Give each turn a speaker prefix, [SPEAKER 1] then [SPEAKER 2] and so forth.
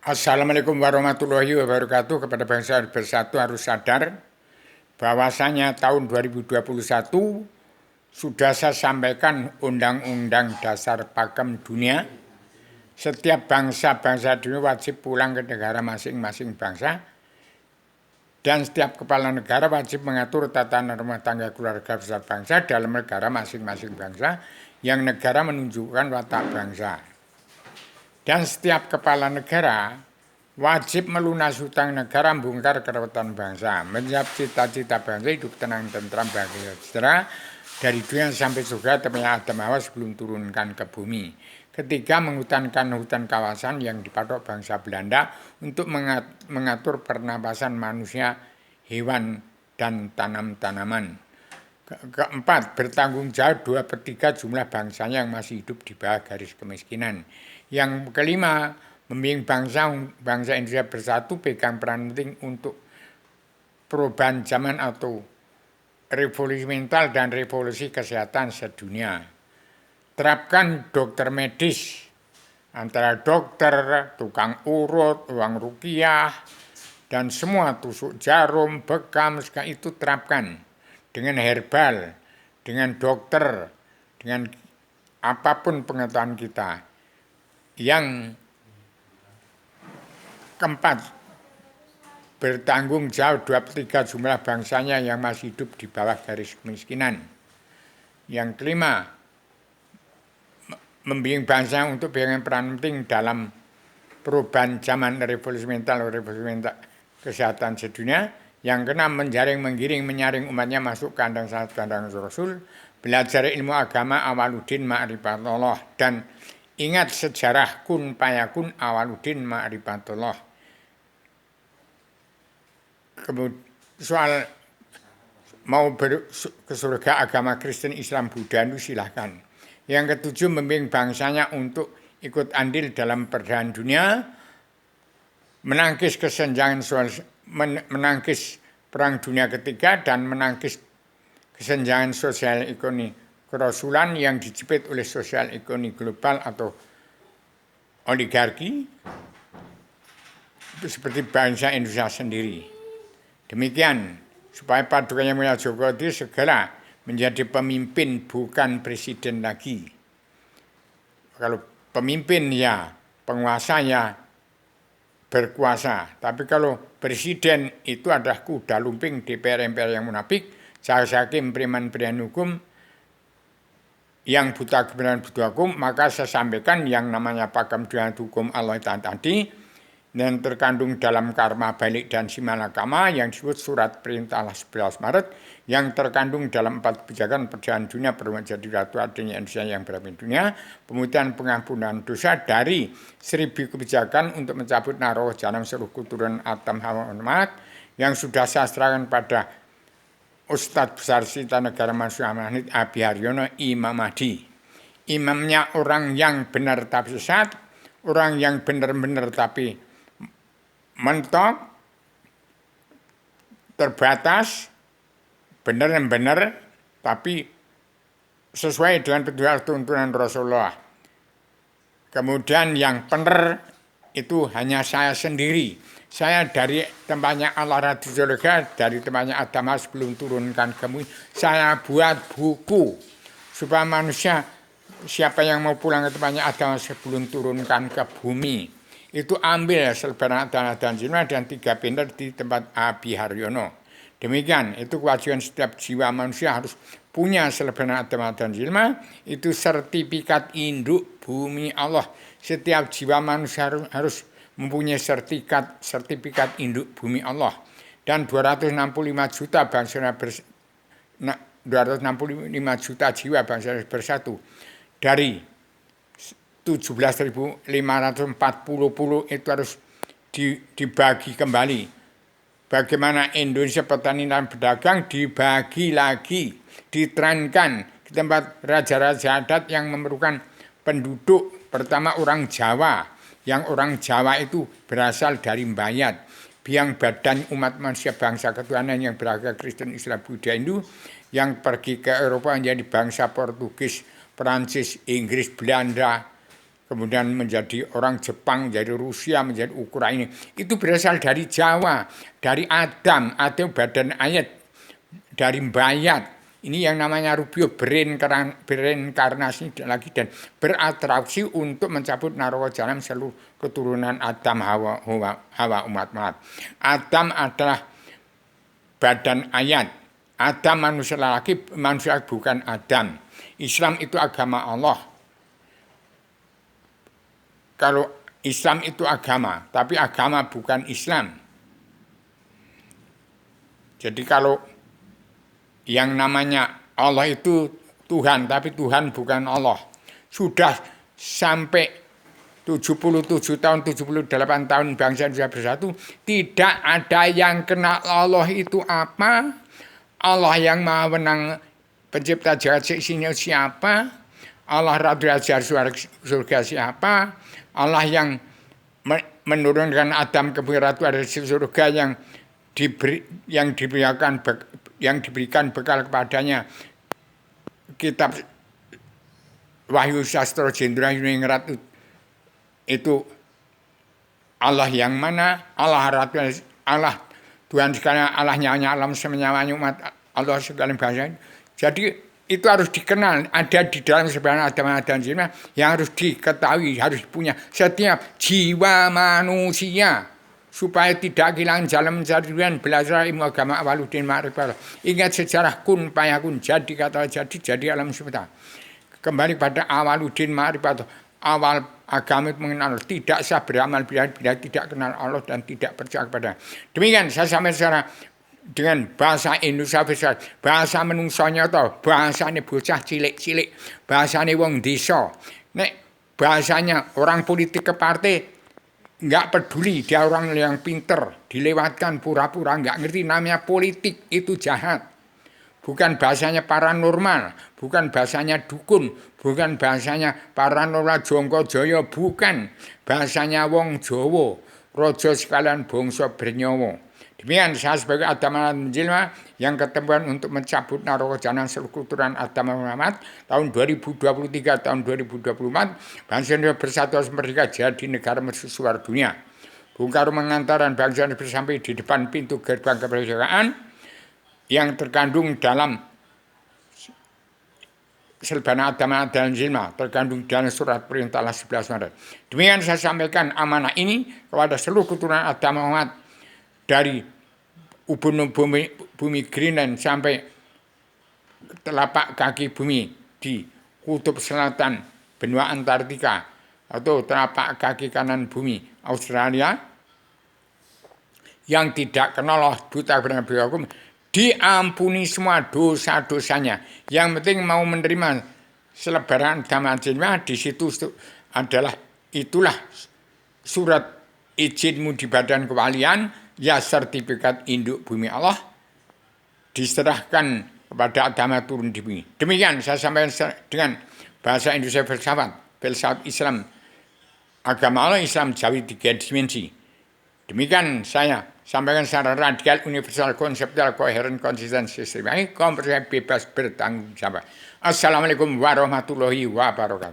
[SPEAKER 1] Assalamualaikum warahmatullahi wabarakatuh. Kepada bangsa bersatu harus sadar bahwasanya tahun 2021 sudah saya sampaikan Undang-Undang Dasar Pakem Dunia. Setiap bangsa-bangsa dunia wajib pulang ke negara masing-masing bangsa. Dan setiap kepala negara wajib mengatur tatanan rumah tangga keluarga besar bangsa dalam negara masing-masing bangsa yang negara menunjukkan watak bangsa. Dan setiap kepala negara wajib melunasi hutang negara, membongkar kerautan bangsa, menjawab cita-cita bangsa hidup tenang, tentram, bahagia, sejahtera dari dunia sampai surga temanya Adam Hawa sebelum turunkan ke bumi. Ketiga, menghutankan hutan kawasan yang dipatok bangsa Belanda untuk mengatur pernapasan manusia, hewan, dan tanam-tanaman. Keempat, bertanggung jawab 2/3 jumlah bangsanya yang masih hidup di bawah garis kemiskinan. Yang kelima, membimbing bangsa Indonesia bersatu pegang peran penting untuk perubahan zaman atau revolusi mental dan revolusi kesehatan sedunia. Terapkan dokter medis, antara dokter, tukang urut, uang rukiah, dan semua tusuk jarum, bekam, itu terapkan dengan herbal, dengan dokter, dengan apapun pengetahuan kita. Yang keempat, bertanggung jawab 2/3 jumlah bangsanya yang masih hidup di bawah garis kemiskinan. Yang kelima, membimbing bangsa untuk pegang peran penting dalam perubahan zaman revolusi mental kesehatan sedunia. Yang keenam, menjaring, menggiring, menyaring umatnya masuk kandang salat, kandang Rasul, belajar ilmu agama awaluddin ma'rifatullah, dan ingat sejarah kun payakun awaluddin ma'rifatullah. Kemudian soal mau ke surga agama Kristen, Islam, Buddha itu silahkan. Yang ketujuh, membimbing bangsanya untuk ikut andil dalam perdamaian dunia, menangkis kesenjangan menangkis perang dunia ketiga, dan menangkis kesenjangan sosial ekonomi kerasulan yang dijepit oleh sosial ekonomi global atau oligarki seperti bangsa Indonesia sendiri. Demikian, supaya Paduka Yang Mulia Jogowi segera menjadi pemimpin, bukan presiden lagi. Kalau pemimpin ya penguasa ya berkuasa. Tapi kalau presiden itu adalah kuda lumping DPR-MPR yang munafik, jaksa hakim, preman-preman hukum yang buta kebenaran buta hukum, maka saya sampaikan yang namanya pakem dengan hukum Allah tadi dan terkandung dalam karma balik dan simalakama yang disebut surat perintah 11 Maret yang terkandung dalam 4 kebijakan perjalanan dunia berumah jadi ratu adanya Indonesia yang berpindah dunia, pemutihan pengampunan dosa dari 1000 kebijakan untuk mencabut naroh jalan seluruh keturunan Adam Hawa Umat yang sudah saya serahkan pada Ustadz Besar Sita Negara Mansur Amanit Abi Haryono Imam Mahdi. Imamnya orang yang benar tapi sesat, orang yang benar-benar tapi mentok, terbatas, benar-benar, tapi sesuai dengan petunjuk tuntunan Rasulullah. Kemudian yang benar itu hanya saya sendiri. Saya dari tempatnya Allah Raditologa, dari tempatnya Adam sebelum turunkan ke bumi, saya buat buku supaya manusia, siapa yang mau pulang ke tempatnya Adam sebelum turunkan ke bumi, itu ambil selebaran dan Zilma dan 3 pintar di tempat Abi Haryono. Demikian, itu kewajiban setiap jiwa manusia harus punya selebaran dan Zilma, itu sertifikat induk bumi Allah. Setiap jiwa manusia harus mempunyai sertifikat induk bumi Allah. Dan 265 juta bangsa 265 juta jiwa bangsa bersatu dari 17.540 itu harus dibagi kembali. Bagaimana Indonesia petani dan pedagang dibagi lagi, ditrenkan di tempat raja-raja adat yang memerlukan penduduk. Pertama orang Jawa, yang orang Jawa itu berasal dari Mbayat, biang badan umat manusia bangsa ketuhanan yang beragama Kristen, Islam, Buddha, Hindu, yang pergi ke Eropa menjadi bangsa Portugis, Perancis, Inggris, Belanda, kemudian menjadi orang Jepang, menjadi Rusia, menjadi Ukraina. Itu berasal dari Jawa, dari Adam atau badan ayat, dari Bayat. Ini yang namanya Rubio bereinkarnasi lagi dan beratraksi untuk mencabut narwa jalan seluruh keturunan Adam Hawa umat Muhammad. Adam adalah badan ayat. Adam manusia laki, manusia bukan Adam. Islam itu agama Allah. Kalau Islam itu agama, tapi agama bukan Islam. Jadi kalau yang namanya Allah itu Tuhan, tapi Tuhan bukan Allah. Sudah sampai 77 tahun, 78 tahun bangsa Indonesia bersatu, tidak ada yang kenal Allah itu apa. Allah yang maha menang pencipta jagat seisinya siapa. Allah Rabbul Ajar surga siapa. Allah yang menurunkan Adam ke bumi ratu ada surga yang diberikan bekal kepadanya kitab Wahyu Sastra Jendra Yuningrat itu Allah yang mana? Allah Tuhan sekalian, Allahnya alam semuanya umat Allah sekalian bahasa. Jadi itu harus dikenal, ada di dalam sebenarnya ada dan jiwa yang harus diketahui, harus punya setiap jiwa manusia supaya tidak kehilangan jalan mencari Tuhan, belajar ilmu agama awaludin ma'rifat. Ingat sejarah kun payakun, jadi kata jadi alam semesta. Kembali pada awaludin ma'rifat, awal agama itu mengenal Allah. Tidak sah beramal bila tidak kenal Allah dan tidak percaya kepada. Demikian saya sampaikan secara dengan bahasa Indonesia besar, bahasa menungsonya atau bahasanya bocah cilik-cilik, bahasanya wong desa. Nek bahasanya orang politik ke partai nggak peduli, dia orang yang pinter, dilewatkan pura-pura nggak ngerti, namanya politik itu jahat. Bukan bahasanya paranormal, bukan bahasanya dukun, bukan bahasanya paranormal Jongko Joyo, bukan bahasanya wong Jowo, rojo sekalian bangsa bernyawa. Demikian saya sebagai Adam menjelma yang ketemuan untuk mencabut narwa jalan seluruh keturunan Adam Muhammad tahun 2023 tahun 2024 bangsa Indonesia bersatu harus merdeka jadi negara mercusuar dunia. Bung Karno mengantarkan bangsa Indonesia sampai di depan pintu gerbang kemerdekaan yang terkandung dalam Selbana Adam dan Zilma, terkandung dalam surat perintah 11 Maret. Demikian saya sampaikan amanah ini kepada seluruh keturunan Adam Muhammad dari ubun bumi Greenland sampai telapak kaki bumi di kutub selatan benua Antartika atau telapak kaki kanan bumi Australia yang tidak kenal Allah buta benar hukum diampuni semua dosa-dosanya. Yang penting mau menerima selebaran Dhamma Jinwa, di situ itulah surat izinmu di badan kewalian. Ya sertifikat induk bumi Allah diserahkan kepada agama turun di bumi. Demikian saya sampaikan dengan bahasa Indonesia filsafat Islam, agama Allah Islam Jawi 3 dimensi. Demikian saya sampaikan secara radikal, universal, konseptual, koheren, konsisten, sistematik, komprehensif, bebas, bertanggung jawab. Assalamualaikum warahmatullahi wabarakatuh.